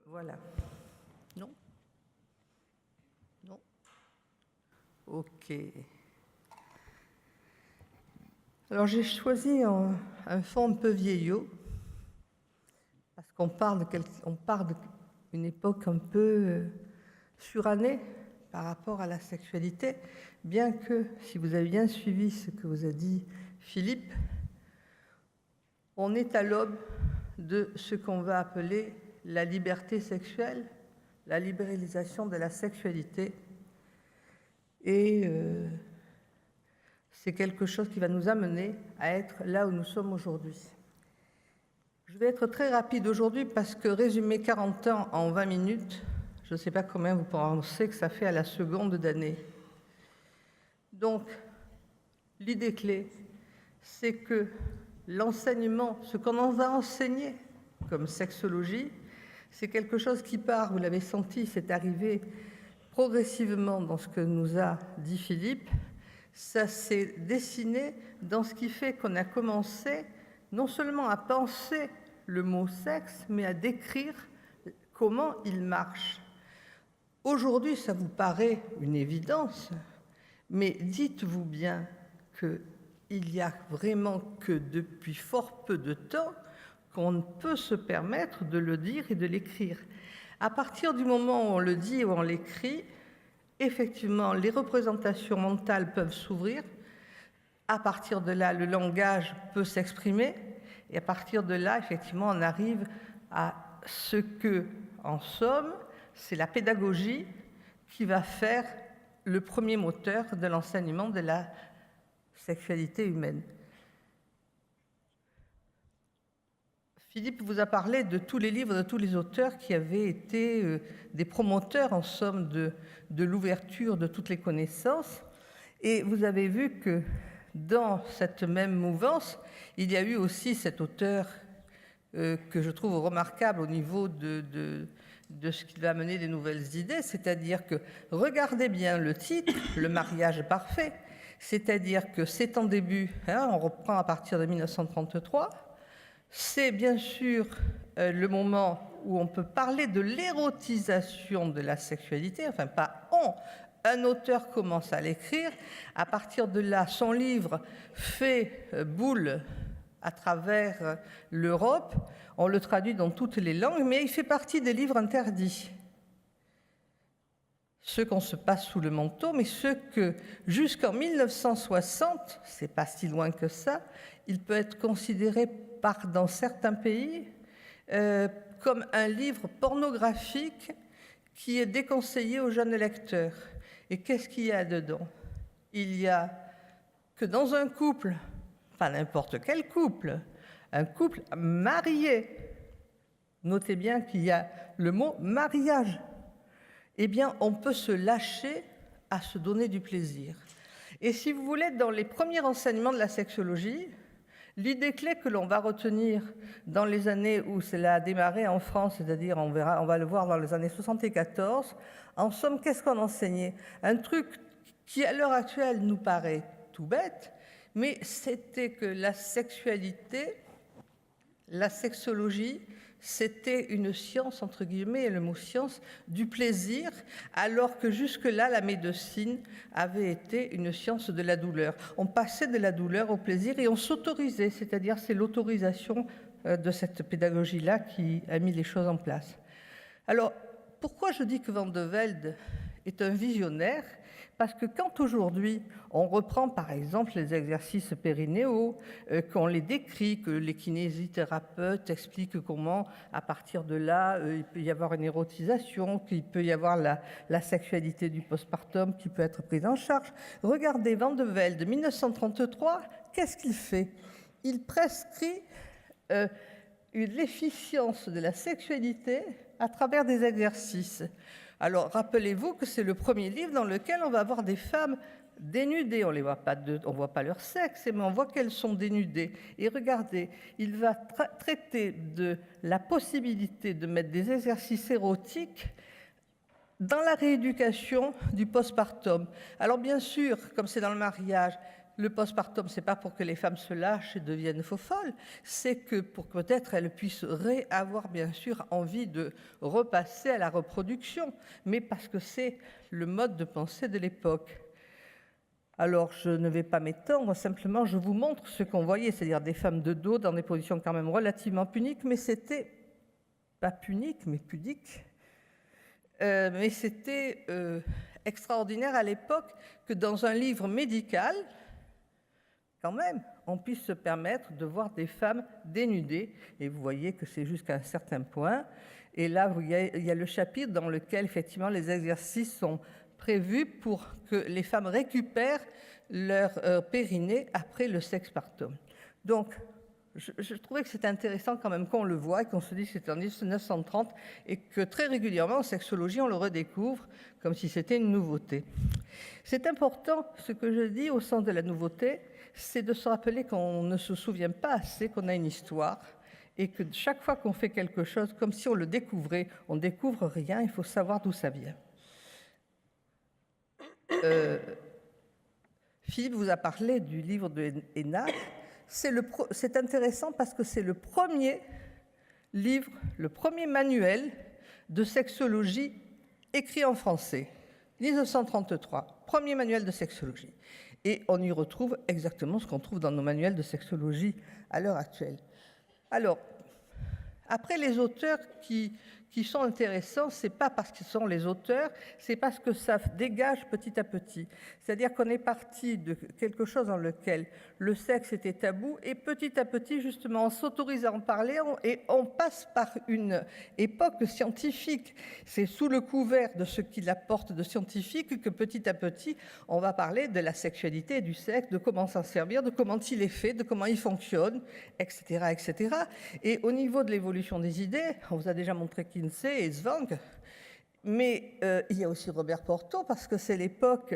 Voilà. Non? Non? Ok. Alors j'ai choisi un fond un peu vieillot, parce qu'on part d'une époque un peu surannée par rapport à la sexualité, bien que, si vous avez bien suivi ce que vous a dit Philippe, on est à l'aube de ce qu'on va appeler la liberté sexuelle, la libéralisation de la sexualité. Et c'est quelque chose qui va nous amener à être là où nous sommes aujourd'hui. Je vais être très rapide aujourd'hui parce que résumer 40 ans en 20 minutes, je ne sais pas combien vous pensez que ça fait à la seconde d'année. Donc, l'idée clé, c'est que l'enseignement, ce qu'on en va enseigner comme sexologie, c'est quelque chose qui part, vous l'avez senti, c'est arrivé progressivement dans ce que nous a dit Philippe. Ça s'est dessiné dans ce qui fait qu'on a commencé non seulement à penser le mot sexe, mais à décrire comment il marche. Aujourd'hui, ça vous paraît une évidence, mais dites-vous bien qu'il n'y a vraiment que depuis fort peu de temps qu'on ne peut se permettre de le dire et de l'écrire. À partir du moment où on le dit ou on l'écrit, effectivement, les représentations mentales peuvent s'ouvrir. À partir de là, le langage peut s'exprimer. Et à partir de là, effectivement, on arrive à ce que, en somme, c'est la pédagogie qui va faire le premier moteur de l'enseignement de la sexualité humaine. Philippe vous a parlé de tous les livres, de tous les auteurs qui avaient été des promoteurs, en somme, de l'ouverture de toutes les connaissances. Et vous avez vu que dans cette même mouvance, il y a eu aussi cet auteur que je trouve remarquable au niveau de ce qui va amener des nouvelles idées, c'est-à-dire que, regardez bien le titre, Le mariage parfait, c'est-à-dire que c'est en début, on reprend à partir de 1933, c'est bien sûr le moment où on peut parler de l'érotisation de la sexualité, enfin pas on, un auteur commence à l'écrire, à partir de là, son livre fait boule à travers l'Europe, on le traduit dans toutes les langues, mais il fait partie des livres interdits. Ceux qu'on se passe sous le manteau, mais ceux que, jusqu'en 1960, c'est pas si loin que ça, il peut être considéré dans certains pays comme un livre pornographique qui est déconseillé aux jeunes lecteurs. Et qu'est-ce qu'il y a dedans? Il y a que dans un couple, pas n'importe quel couple, un couple marié, notez bien qu'il y a le mot mariage, eh bien on peut se lâcher à se donner du plaisir. Et si vous voulez, dans les premiers enseignements de la sexologie, l'idée clé que l'on va retenir dans les années où cela a démarré en France, c'est-à-dire on va le voir dans les années 74, en somme, qu'est-ce qu'on enseignait? Un truc qui, à l'heure actuelle, nous paraît tout bête, mais c'était que la sexualité, la sexologie, c'était une science, entre guillemets, et le mot science, du plaisir, alors que jusque-là, la médecine avait été une science de la douleur. On passait de la douleur au plaisir et on s'autorisait, c'est-à-dire c'est l'autorisation de cette pédagogie-là qui a mis les choses en place. Alors, pourquoi je dis que Van de Velde est un visionnaire? Parce que quand aujourd'hui on reprend par exemple les exercices périnéaux, qu'on les décrit, que les kinésithérapeutes expliquent comment à partir de là il peut y avoir une érotisation, qu'il peut y avoir la sexualité du postpartum qui peut être prise en charge. Regardez Van de Velde, 1933, qu'est-ce qu'il fait? Il prescrit l'efficience de la sexualité à travers des exercices. Alors, rappelez-vous que c'est le premier livre dans lequel on va avoir des femmes dénudées. On ne voit pas leur sexe, mais on voit qu'elles sont dénudées. Et regardez, il va traiter de la possibilité de mettre des exercices érotiques dans la rééducation du postpartum. Alors bien sûr, comme c'est dans le mariage, Le postpartum, c'est pas pour que les femmes se lâchent et deviennent faux-folles, c'est que pour que peut-être elles puissent avoir bien sûr envie de repasser à la reproduction, mais parce que c'est le mode de pensée de l'époque. Alors, je ne vais pas m'étendre, simplement je vous montre ce qu'on voyait, c'est-à-dire des femmes de dos dans des positions quand même relativement puniques, mais c'était pas punique, mais pudique. Mais c'était extraordinaire à l'époque que dans un livre médical, quand même, on puisse se permettre de voir des femmes dénudées. Et vous voyez que c'est jusqu'à un certain point. Et là, il y a le chapitre dans lequel, effectivement, les exercices sont prévus pour que les femmes récupèrent leur périnée après le sexpartum. Donc, je trouvais que c'était intéressant quand même qu'on le voit et qu'on se dise que c'était en 1930 et que très régulièrement en sexologie on le redécouvre comme si c'était une nouveauté. C'est important, ce que je dis au sens de la nouveauté, c'est de se rappeler qu'on ne se souvient pas assez qu'on a une histoire et que chaque fois qu'on fait quelque chose, comme si on le découvrait, on ne découvre rien, il faut savoir d'où ça vient. Philippe vous a parlé du livre de Hénaff. C'est intéressant parce que c'est le premier livre, le premier manuel de sexologie écrit en français, 1933, premier manuel de sexologie. Et on y retrouve exactement ce qu'on trouve dans nos manuels de sexologie à l'heure actuelle. Alors, après les auteurs qui sont intéressants, c'est pas parce qu'ils sont les auteurs, c'est parce que ça dégage petit à petit. C'est-à-dire qu'on est parti de quelque chose dans lequel le sexe était tabou et petit à petit, justement, on s'autorise à en parler et on passe par une époque scientifique. C'est sous le couvert de ce qu'il apporte de scientifique que petit à petit, on va parler de la sexualité et du sexe, de comment s'en servir, de comment il est fait, de comment il fonctionne, etc., etc. Et au niveau de l'évolution des idées, on vous a déjà montré Kinsey et Zwang, mais il y a aussi Robert Porto, parce que c'est l'époque,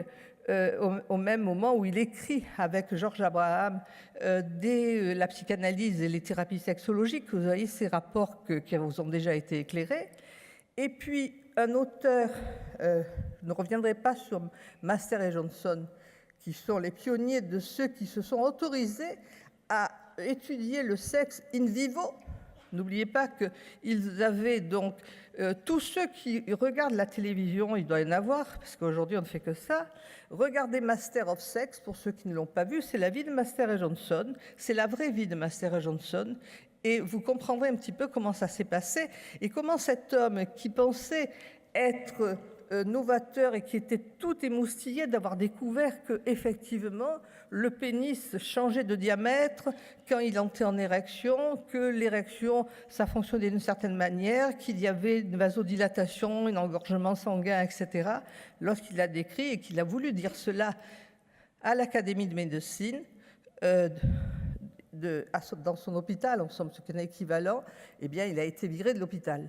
au même moment où il écrit avec Georges Abraham la psychanalyse et les thérapies sexologiques. Vous voyez ces rapports qui vous ont déjà été éclairés. Et puis un auteur, je ne reviendrai pas sur Master et Johnson, qui sont les pionniers de ceux qui se sont autorisés à étudier le sexe in vivo. N'oubliez pas qu'ils avaient donc, tous ceux qui regardent la télévision, il doit y en avoir, parce qu'aujourd'hui on ne fait que ça, regardez Master of Sex, pour ceux qui ne l'ont pas vu, c'est la vie de Master et Johnson, c'est la vraie vie de Master et Johnson, et vous comprendrez un petit peu comment ça s'est passé, et comment cet homme qui pensait être novateur et qui était tout émoustillé d'avoir découvert que effectivement le pénis changeait de diamètre quand il entrait en érection, que l'érection ça fonctionnait d'une certaine manière, qu'il y avait une vasodilatation, un engorgement sanguin, etc. Lorsqu'il a décrit et qu'il a voulu dire cela à l'Académie de médecine, dans son hôpital, en somme, ce qui est un équivalent, eh bien, il a été viré de l'hôpital.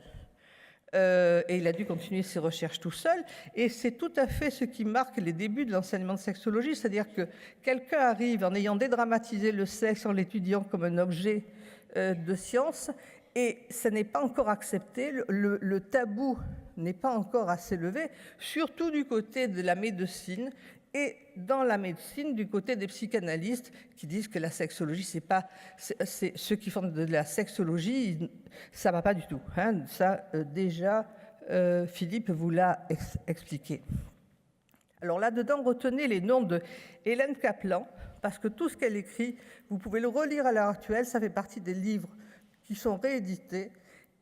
Et il a dû continuer ses recherches tout seul. Et c'est tout à fait ce qui marque les débuts de l'enseignement de sexologie, c'est-à-dire que quelqu'un arrive en ayant dédramatisé le sexe, en l'étudiant comme un objet de science, et ça n'est pas encore accepté, le tabou n'est pas encore assez levé, surtout du côté de la médecine, et dans la médecine, du côté des psychanalystes qui disent que la sexologie, c'est ceux qui font de la sexologie, ça va pas du tout. Hein, ça, déjà, Philippe vous l'a expliqué. Alors là-dedans, retenez les noms de Hélène Kaplan, parce que tout ce qu'elle écrit, vous pouvez le relire à l'heure actuelle, ça fait partie des livres qui sont réédités,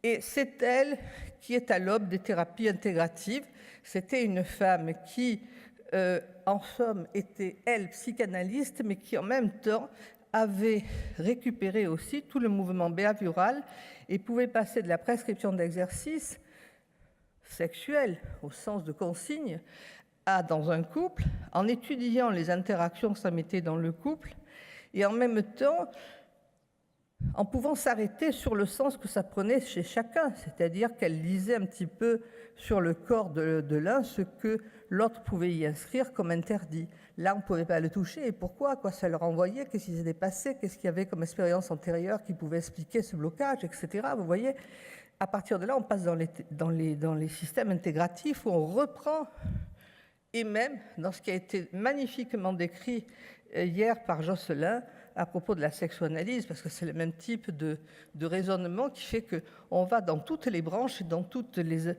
et c'est elle qui est à l'aube des thérapies intégratives. C'était une femme qui en somme, était, elle, psychanalyste, mais qui, en même temps, avait récupéré aussi tout le mouvement behavioral et pouvait passer de la prescription d'exercices sexuels, au sens de consigne, à dans un couple, en étudiant les interactions que ça mettait dans le couple, et en même temps, en pouvant s'arrêter sur le sens que ça prenait chez chacun, c'est-à-dire qu'elle lisait un petit peu sur le corps de l'un ce que l'autre pouvait y inscrire comme interdit. Là, on ne pouvait pas le toucher. Et pourquoi? Quoi ça leur envoyait? Qu'est-ce qui s'était passé? Qu'est-ce qu'il y avait comme expérience antérieure qui pouvait expliquer ce blocage, etc. Vous voyez, à partir de là, on passe dans les systèmes intégratifs où on reprend, et même dans ce qui a été magnifiquement décrit hier par Josselin à propos de la sexoanalyse, parce que c'est le même type de raisonnement qui fait qu'on va dans toutes les branches, dans toutes les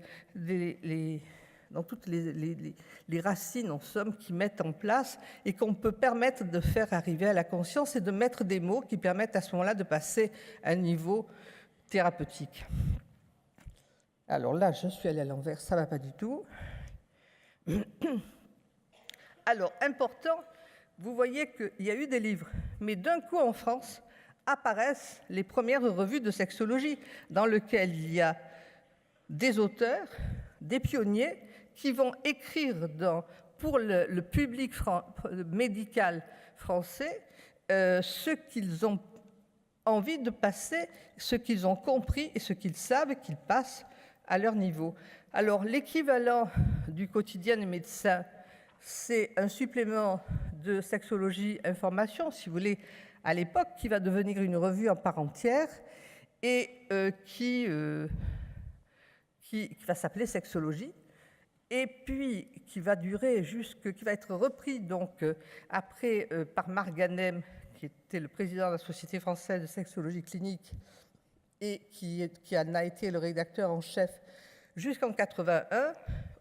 racines, en somme, qui mettent en place et qu'on peut permettre de faire arriver à la conscience et de mettre des mots qui permettent à ce moment-là de passer à un niveau thérapeutique. Alors là, je suis allée à l'envers, ça ne va pas du tout. Alors, important, vous voyez qu'il y a eu des livres, mais d'un coup en France apparaissent les premières revues de sexologie dans lesquelles il y a des auteurs, des pionniers qui vont écrire pour le public médical français ce qu'ils ont envie de passer, ce qu'ils ont compris et ce qu'ils savent qu'ils passent à leur niveau. Alors, l'équivalent du quotidien des médecins, c'est un supplément de sexologie information, si vous voulez, à l'époque, qui va devenir une revue en part entière et qui va s'appeler Sexologie, et puis qui va durer qui va être repris donc après par Marc Ganem, qui était le président de la Société française de sexologie clinique et qui en a été le rédacteur en chef jusqu'en 81.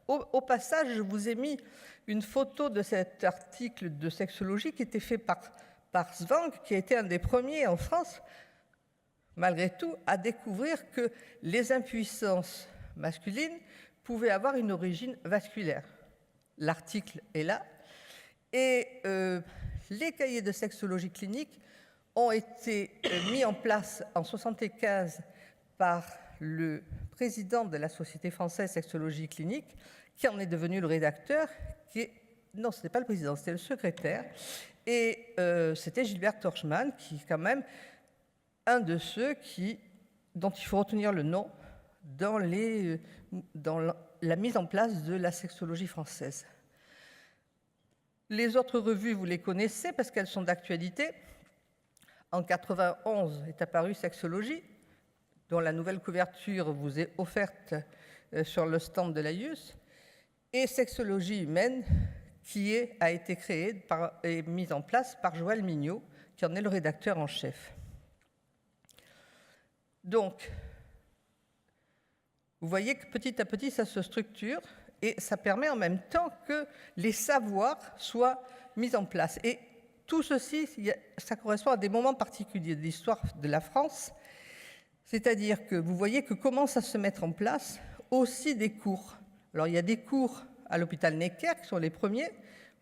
Au passage, je vous ai mis une photo de cet article de sexologie qui était fait par Zwang, qui a été un des premiers en France, malgré tout, à découvrir que les impuissances masculines pouvaient avoir une origine vasculaire. L'article est là. Et les cahiers de sexologie clinique ont été mis en place en 1975 par le président de la Société française de sexologie clinique, qui en est devenu le rédacteur, non, ce n'est pas le président, c'était le secrétaire, et c'était Gilbert Torchmann, qui est quand même un de ceux dont il faut retenir le nom dans la mise en place de la sexologie française. Les autres revues, vous les connaissez parce qu'elles sont d'actualité. En 1991 est apparue Sexologie, dont la nouvelle couverture vous est offerte sur le stand de l'AIUS, et Sexologie humaine, qui a été créée et mise en place par Joël Mignot, qui en est le rédacteur en chef. Donc, vous voyez que petit à petit, ça se structure et ça permet en même temps que les savoirs soient mis en place. Et tout ceci, ça correspond à des moments particuliers de l'histoire de la France, c'est-à-dire que vous voyez que commencent à se mettre en place aussi des cours. Alors, il y a des cours à l'hôpital Necker qui sont les premiers.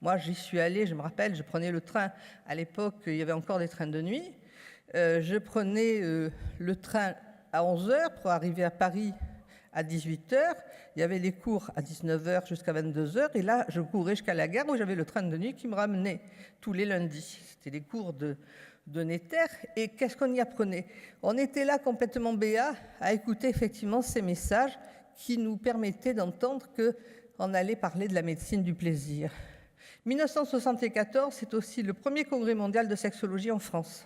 Moi, j'y suis allée, je me rappelle, je prenais le train. À l'époque, il y avait encore des trains de nuit. Je prenais le train à 11h pour arriver à Paris à 18h. Il y avait les cours à 19h jusqu'à 22h. Et là, je courais jusqu'à la gare où j'avais le train de nuit qui me ramenait tous les lundis. C'était les cours de Necker. Et qu'est-ce qu'on y apprenait? On était là complètement béats à écouter effectivement ces messages qui nous permettaient d'entendre qu'on allait parler de la médecine du plaisir. 1974, c'est aussi le premier congrès mondial de sexologie en France.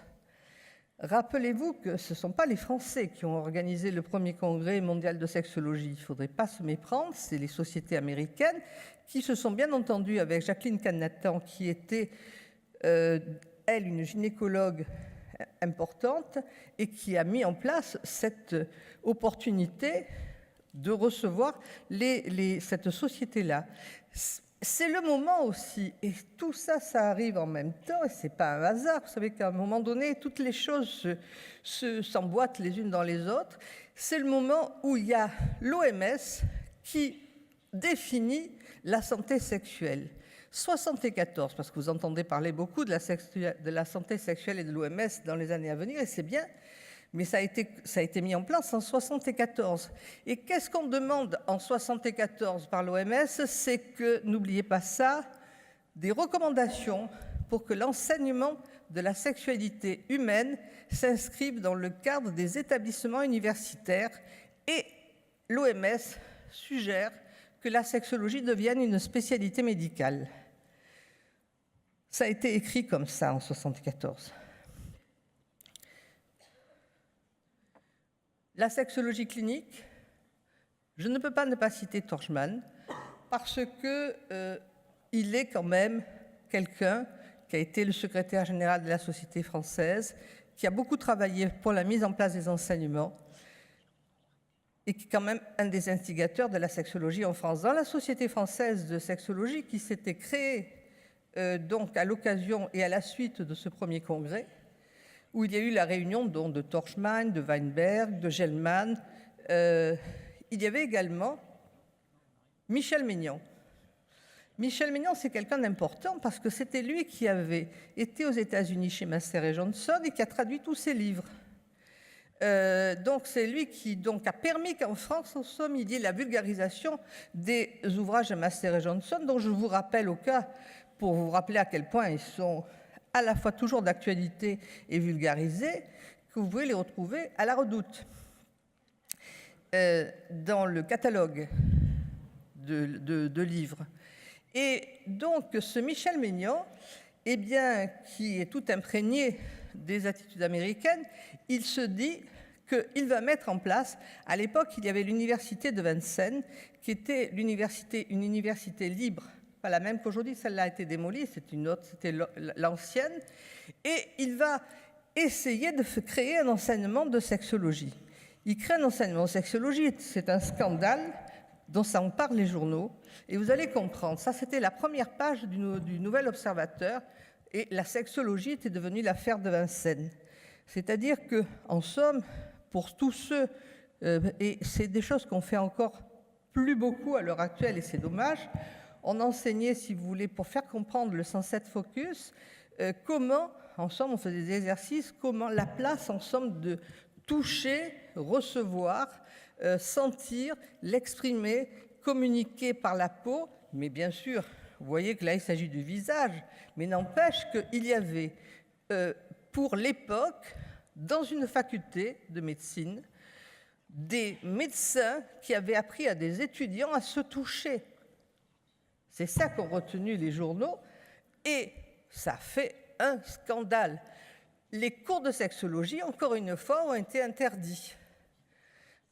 Rappelez-vous que ce ne sont pas les Français qui ont organisé le premier congrès mondial de sexologie. Il ne faudrait pas se méprendre, c'est les sociétés américaines qui se sont bien entendues avec Jacqueline Canatan, qui était, elle, une gynécologue importante et qui a mis en place cette opportunité de recevoir cette société-là. C'est le moment aussi, et tout ça, ça arrive en même temps, et ce n'est pas un hasard. Vous savez qu'à un moment donné, toutes les choses s'emboîtent les unes dans les autres. C'est le moment où il y a l'OMS qui définit la santé sexuelle. 74, parce que vous entendez parler beaucoup de la santé sexuelle et de l'OMS dans les années à venir, et c'est bien, mais ça a été mis en place en 74. Et qu'est-ce qu'on demande en 74 par l'OMS? C'est que, n'oubliez pas ça, des recommandations pour que l'enseignement de la sexualité humaine s'inscrive dans le cadre des établissements universitaires. Et l'OMS suggère que la sexologie devienne une spécialité médicale. Ça a été écrit comme ça en 74. La sexologie clinique, je ne peux pas ne pas citer Torchmann parce qu'il est quand même quelqu'un qui a été le secrétaire général de la Société française, qui a beaucoup travaillé pour la mise en place des enseignements et qui est quand même un des instigateurs de la sexologie en France. Dans la Société française de sexologie, qui s'était créée donc à l'occasion et à la suite de ce premier congrès, où il y a eu la réunion donc, de Torchmann, de Weinberg, de Gellman, il y avait également Michel Maignan. Michel Maignan, c'est quelqu'un d'important parce que c'était lui qui avait été aux États-Unis chez Master et Johnson et qui a traduit tous ses livres. Donc c'est lui qui donc, a permis qu'en France, en somme, il y ait la vulgarisation des ouvrages de Master et Johnson, dont je vous rappelle au cas, pour vous rappeler à quel point ils sont à la fois toujours d'actualité et vulgarisés, que vous pouvez les retrouver à la Redoute, dans le catalogue de livres. Et donc ce Michel Maignan, eh bien, qui est tout imprégné des attitudes américaines, il se dit qu'il va mettre en place, à l'époque, il y avait l'université de Vincennes, qui était une université libre, pas la même qu'aujourd'hui, celle-là a été démolie, c'est une autre, c'était l'ancienne, et il va essayer de créer un enseignement de sexologie. Il crée un enseignement de sexologie, c'est un scandale dont ça en parle les journaux, et vous allez comprendre, ça c'était la première page du Nouvel Observateur, et la sexologie était devenue l'affaire de Vincennes. C'est-à-dire que, en somme, pour tous ceux, et c'est des choses qu'on fait encore plus beaucoup à l'heure actuelle, et c'est dommage, on enseignait, si vous voulez, pour faire comprendre le 107 Focus, comment, en somme, on faisait des exercices, comment la place, en somme, de toucher, recevoir, sentir, l'exprimer, communiquer par la peau, mais bien sûr, vous voyez que là, il s'agit du visage, mais n'empêche qu'il y avait, pour l'époque, dans une faculté de médecine, des médecins qui avaient appris à des étudiants à se toucher. C'est ça qu'ont retenu les journaux, et ça fait un scandale. Les cours de sexologie, encore une fois, ont été interdits.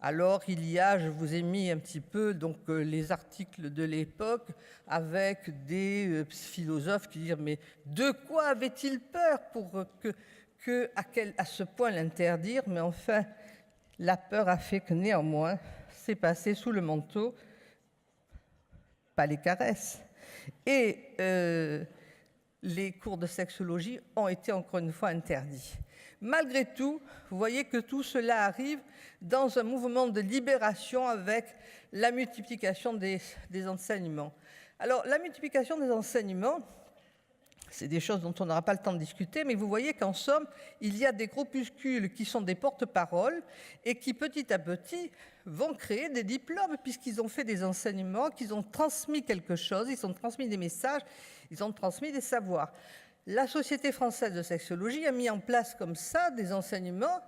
Alors, il y a, je vous ai mis un petit peu donc, les articles de l'époque avec des philosophes qui disent « Mais de quoi avait-il peur pour à ce point l'interdire ?» Mais enfin, la peur a fait que néanmoins, c'est passé sous le manteau, pas les caresses. Et les cours de sexologie ont été encore une fois interdits. Malgré tout, vous voyez que tout cela arrive dans un mouvement de libération avec la multiplication des enseignements. Alors, la multiplication des enseignements, c'est des choses dont on n'aura pas le temps de discuter, mais vous voyez qu'en somme, il y a des groupuscules qui sont des porte-paroles et qui, petit à petit, vont créer des diplômes puisqu'ils ont fait des enseignements, qu'ils ont transmis quelque chose, ils ont transmis des messages, ils ont transmis des savoirs. La Société française de sexologie a mis en place comme ça des enseignements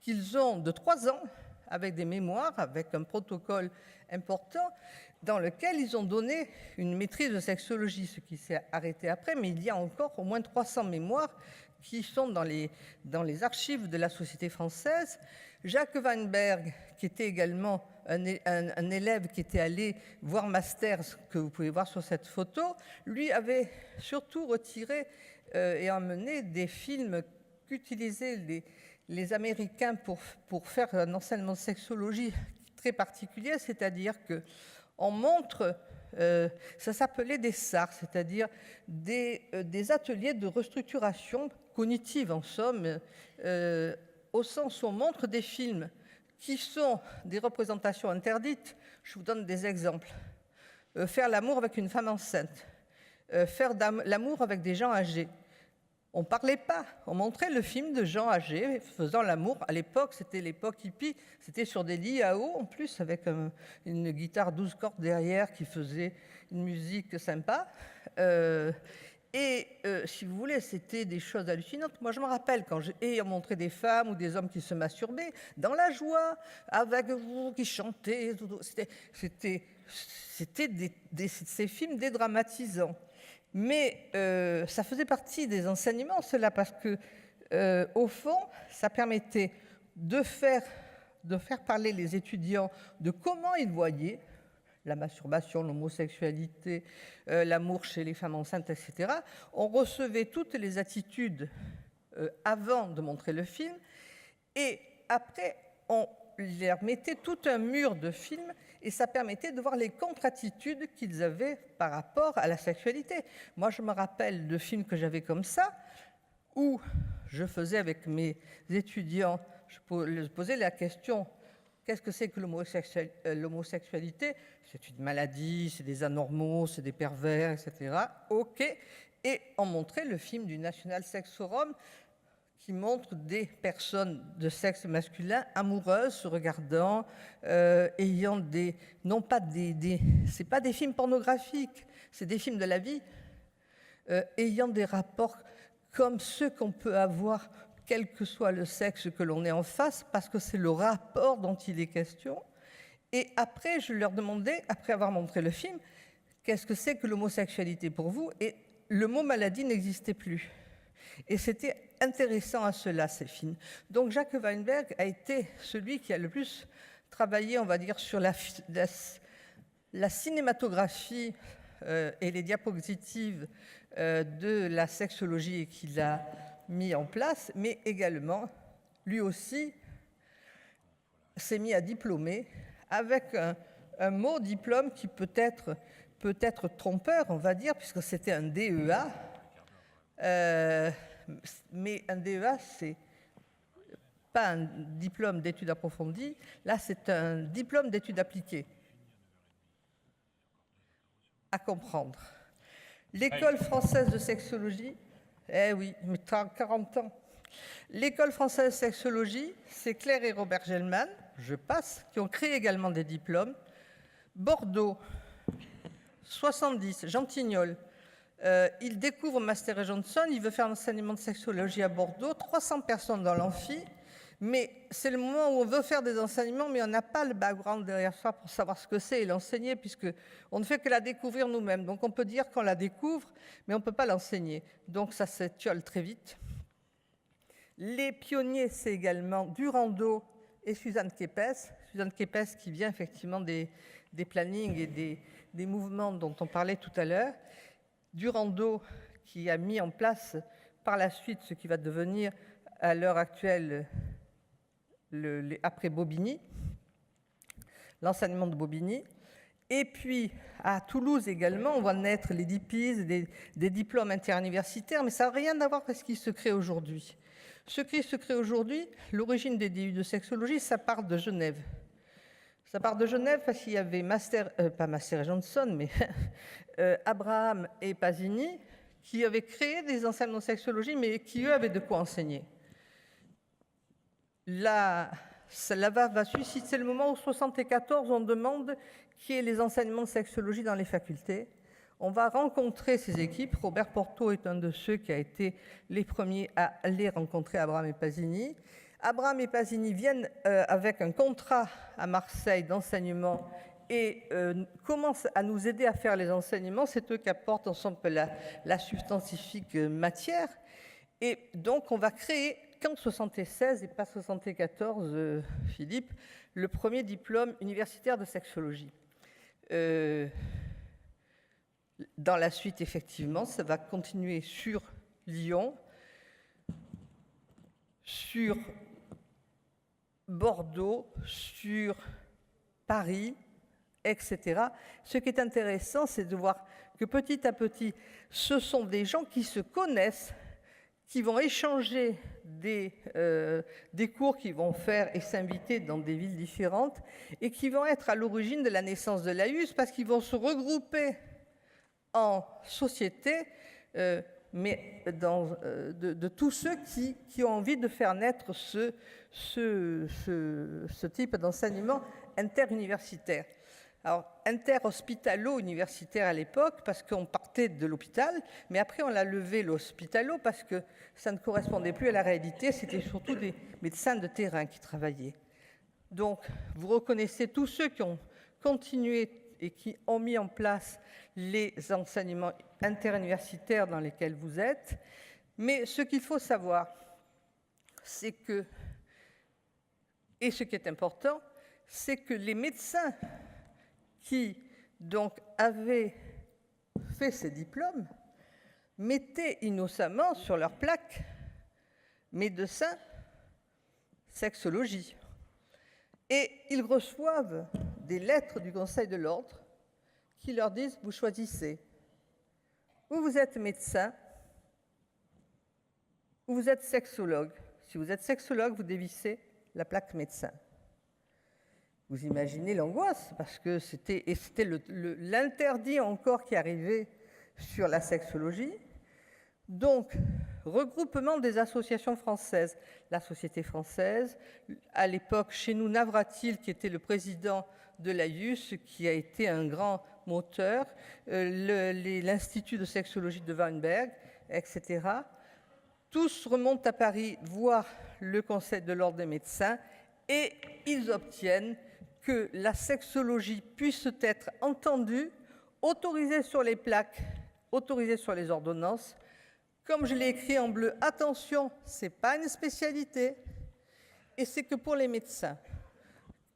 qu'ils ont de 3 ans, avec des mémoires, avec un protocole important, dans lequel ils ont donné une maîtrise de sexologie, ce qui s'est arrêté après, mais il y a encore au moins 300 mémoires qui sont dans les archives de la Société française. Jacques Weinberg, qui était également un élève qui était allé voir Masters, que vous pouvez voir sur cette photo, lui avait surtout retiré et emmené des films qu'utilisaient les Américains pour faire un enseignement de sexologie très particulier, c'est-à-dire qu'on montre, ça s'appelait des SAR, c'est-à-dire des ateliers de restructuration cognitive, en somme, au sens où on montre des films qui sont des représentations interdites. Je vous donne des exemples. Faire l'amour avec une femme enceinte, faire l'amour avec des gens âgés. On ne parlait pas, on montrait le film de gens âgés faisant l'amour. À l'époque, c'était l'époque hippie, c'était sur des lits à eau en plus, avec une guitare 12 cordes derrière qui faisait une musique sympa. Si vous voulez, c'était des choses hallucinantes. Moi, je me rappelle quand j'ai montré des femmes ou des hommes qui se masturbaient, dans la joie, avec vous, qui chantaient. C'était ces films dédramatisants. Mais ça faisait partie des enseignements, cela, parce que, au fond, ça permettait de faire parler les étudiants de comment ils voyaient la masturbation, l'homosexualité, l'amour chez les femmes enceintes, etc. On recevait toutes les attitudes avant de montrer le film, et après, on leur mettait tout un mur de films, et ça permettait de voir les contre-attitudes qu'ils avaient par rapport à la sexualité. Moi, je me rappelle de films que j'avais comme ça, où je faisais avec mes étudiants, je posais la question: qu'est-ce que c'est que l'homosexualité? C'est une maladie, c'est des anormaux, c'est des pervers, etc. OK. Et on montrait le film du National Sex Forum, qui montre des personnes de sexe masculin amoureuses, se regardant, ayant des... Non pas c'est pas des films pornographiques, c'est des films de la vie, ayant des rapports comme ceux qu'on peut avoir, quel que soit le sexe que l'on est en face, parce que c'est le rapport dont il est question. Et après, je leur demandais, après avoir montré le film, qu'est-ce que c'est que l'homosexualité pour vous? Et le mot maladie n'existait plus. Et c'était intéressant à cela, ces films. Donc Jacques Weinberg a été celui qui a le plus travaillé, on va dire, sur la cinématographie et les diapositives de la sexologie qu'il a mis en place, mais également, lui aussi, s'est mis à diplômer avec un mot diplôme qui peut être trompeur, on va dire, puisque c'était un DEA. Mais un DEA, c'est pas un diplôme d'études approfondies, là c'est un diplôme d'études appliquées. À comprendre. L'école française de sexologie, oui, mais 40 ans. L'école française de sexologie, c'est Claire et Robert Gelman, je passe, qui ont créé également des diplômes. Bordeaux, 70, Jean Tignol. Il découvre Master et Johnson, il veut faire l'enseignement de sexologie à Bordeaux, 300 personnes dans l'amphi, mais c'est le moment où on veut faire des enseignements, mais on n'a pas le background derrière soi pour savoir ce que c'est et l'enseigner, puisqu'on ne fait que la découvrir nous-mêmes. Donc on peut dire qu'on la découvre, mais on ne peut pas l'enseigner. Donc ça s'étiole très vite. Les pionniers, c'est également Durando et Suzanne Kepes. Suzanne Kepes qui vient effectivement des plannings et des mouvements dont on parlait tout à l'heure. Durando qui a mis en place par la suite ce qui va devenir à l'heure actuelle après Bobigny, l'enseignement de Bobigny. Et puis à Toulouse également, on voit naître les DIPIS, des diplômes interuniversitaires, mais ça n'a rien à voir avec ce qui se crée aujourd'hui. Ce qui se crée aujourd'hui, l'origine des DU de sexologie, ça part de Genève. Ça part de Genève parce qu'il y avait pas Master et Johnson, mais Abraham et Pasini, qui avaient créé des enseignements de sexologie, mais qui, eux, avaient de quoi enseigner. Là, cela va susciter, c'est le moment où, en 1974, on demande qui est les enseignements de sexologie dans les facultés. On va rencontrer ces équipes. Robert Porto est un de ceux qui a été les premiers à aller rencontrer Abraham et Pasini. Abraham et Pasini viennent avec un contrat à Marseille d'enseignement et commencent à nous aider à faire les enseignements. C'est eux qui apportent ensemble la substantifique matière. Et donc, on va créer, qu'en 1976 et pas 1974, Philippe, le premier diplôme universitaire de sexologie. Dans la suite, effectivement, ça va continuer sur Lyon, sur Bordeaux, sur Paris, etc. Ce qui est intéressant, c'est de voir que petit à petit, ce sont des gens qui se connaissent, qui vont échanger des cours qu'ils vont faire et s'inviter dans des villes différentes et qui vont être à l'origine de la naissance de l'AIUS parce qu'ils vont se regrouper en société, mais de tous ceux qui ont envie de faire naître ce type d'enseignement interuniversitaire. Alors, inter-hospitalo-universitaire à l'époque, parce qu'on partait de l'hôpital, mais après on l'a levé l'hospitalo parce que ça ne correspondait plus à la réalité, c'était surtout des médecins de terrain qui travaillaient. Donc, vous reconnaissez tous ceux qui ont continué et qui ont mis en place les enseignements interuniversitaires dans lesquels vous êtes. Mais ce qu'il faut savoir, c'est que, et ce qui est important, c'est que les médecins qui donc avaient fait ces diplômes mettaient innocemment sur leur plaque médecin, sexologie. Et ils reçoivent des lettres du Conseil de l'Ordre qui leur disent « vous choisissez, ou vous êtes médecin, ou vous êtes sexologue. Si vous êtes sexologue, vous dévissez la plaque médecin. » Vous imaginez l'angoisse, parce que c'était l'interdit encore qui arrivait sur la sexologie. Donc, regroupement des associations françaises. La Société française, à l'époque, chez nous, Navratil, qui était le président de l'AIUS, qui a été un grand moteur, l'Institut de sexologie de Weinberg, etc. Tous remontent à Paris voir le Conseil de l'Ordre des médecins et ils obtiennent que la sexologie puisse être entendue, autorisée sur les plaques, autorisée sur les ordonnances. Comme je l'ai écrit en bleu, attention, ce n'est pas une spécialité et c'est que pour les médecins.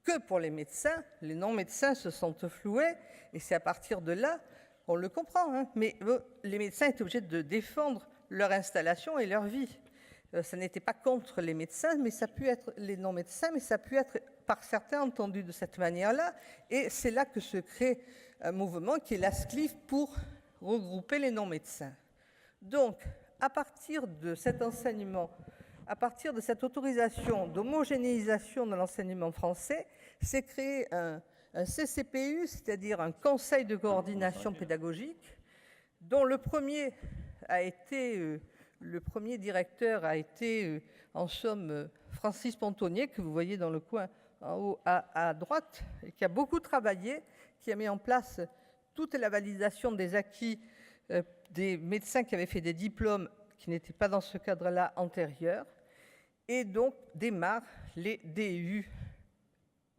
Que pour les médecins, les non-médecins se sentent floués et c'est à partir de là, on le comprend, hein, mais les médecins étaient obligés de défendre leur installation et leur vie. Ça n'était pas contre les médecins, mais ça a pu être les non-médecins, mais ça a pu être par certains entendu de cette manière-là. Et c'est là que se crée un mouvement qui est l'ASCLIF pour regrouper les non-médecins. Donc, à partir de cet enseignement, à partir de cette autorisation d'homogénéisation de l'enseignement français, s'est créé un CCPU, c'est-à-dire un Conseil de coordination pédagogique, dont le premier directeur a été, en somme, Francis Pontonnier, que vous voyez dans le coin en haut à droite, et qui a beaucoup travaillé, qui a mis en place toute la validation des acquis des médecins qui avaient fait des diplômes qui n'étaient pas dans ce cadre-là antérieur, et donc démarrent les DU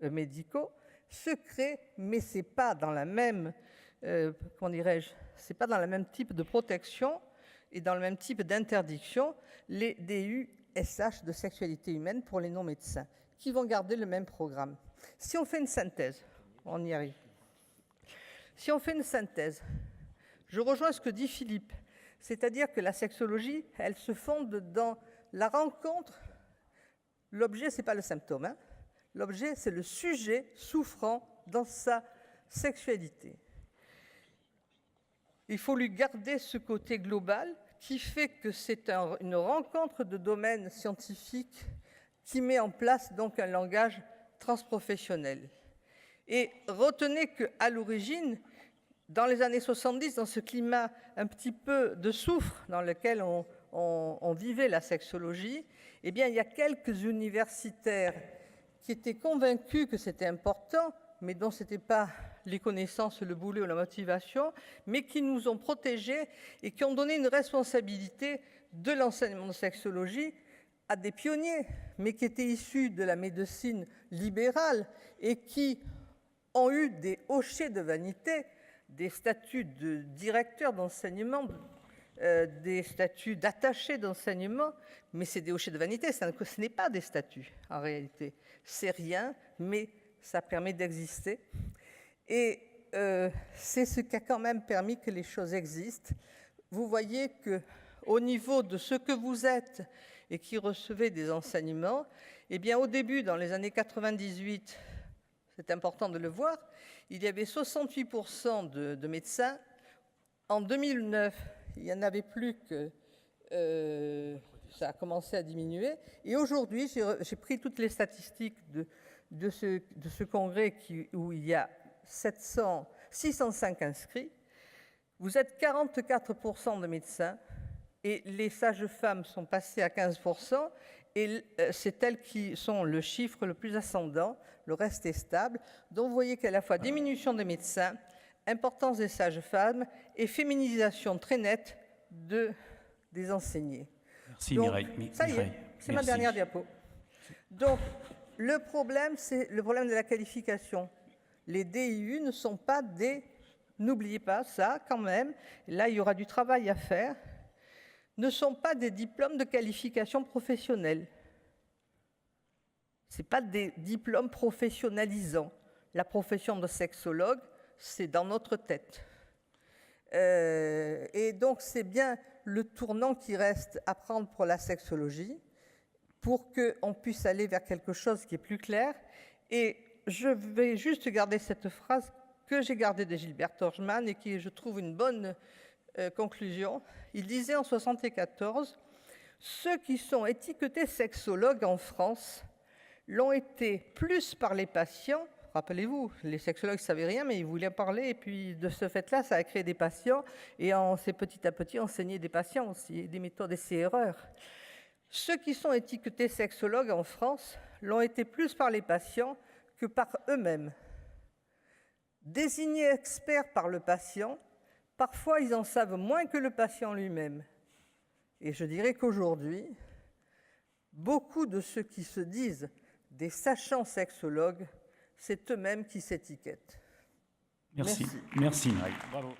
médicaux, se créent, mais ce n'est pas dans la même, c'est pas dans le même type de protection et dans le même type d'interdiction, les DU-SH de sexualité humaine pour les non-médecins, qui vont garder le même programme. Si on fait une synthèse, on y arrive. Si on fait une synthèse, je rejoins ce que dit Philippe, c'est-à-dire que la sexologie, elle se fonde dans la rencontre. L'objet, ce n'est pas le symptôme, hein. L'objet, c'est le sujet souffrant dans sa sexualité. Il faut lui garder ce côté global qui fait que c'est une rencontre de domaines scientifiques qui met en place donc un langage transprofessionnel. Et retenez qu'à l'origine, dans les années 70, dans ce climat un petit peu de soufre dans lequel on vivait la sexologie, eh bien, il y a quelques universitaires qui étaient convaincus que c'était important, mais dont ce n'était pas les connaissances, le boulot ou la motivation, mais qui nous ont protégés et qui ont donné une responsabilité de l'enseignement de sexologie à des pionniers, mais qui étaient issus de la médecine libérale et qui ont eu des hochets de vanité, des statuts de directeur d'enseignement, des statuts d'attaché d'enseignement, mais c'est des hochets de vanité, ce n'est pas des statuts en réalité. C'est rien, mais ça permet d'exister. Et c'est ce qui a quand même permis que les choses existent. Vous voyez qu'au niveau de ce que vous êtes et qui recevez des enseignements, eh bien, au début, dans les années 98, c'est important de le voir, il y avait 68% de médecins. En 2009, il n'y en avait plus que... ça a commencé à diminuer. Et aujourd'hui, j'ai pris toutes les statistiques de ce congrès où il y a 605 inscrits. Vous êtes 44% de médecins et les sages-femmes sont passées à 15%. Et c'est elles qui sont le chiffre le plus ascendant, le reste est stable. Donc vous voyez qu'à la fois diminution des médecins, importance des sages-femmes et féminisation très nette des enseignés. Merci donc, Mireille. Ça y est, c'est ma dernière diapo. Donc le problème, c'est le problème de la qualification. Les DIU ne sont pas des... N'oubliez pas ça quand même, là il y aura du travail à faire, ne sont pas des diplômes de qualification professionnelle. Ce n'est pas des diplômes professionnalisants. La profession de sexologue, c'est dans notre tête. Et donc, c'est bien le tournant qui reste à prendre pour la sexologie, pour qu'on puisse aller vers quelque chose qui est plus clair. Et je vais juste garder cette phrase que j'ai gardée de Gilbert Torgmann et qui, je trouve, une bonne conclusion. Il disait en 1974 « Ceux qui sont étiquetés sexologues en France l'ont été plus par les patients ». Rappelez-vous, les sexologues ne savaient rien, mais ils voulaient parler. Et puis, de ce fait-là, ça a créé des patients. Et on s'est petit à petit enseigné des patients aussi, des méthodes essais-erreurs. Ceux qui sont étiquetés sexologues en France l'ont été plus par les patients que par eux-mêmes. Désignés experts par le patient, parfois ils en savent moins que le patient lui-même. Et je dirais qu'aujourd'hui, beaucoup de ceux qui se disent des sachants sexologues, c'est eux-mêmes qui s'étiquettent. Merci. Merci, Marie. Bravo.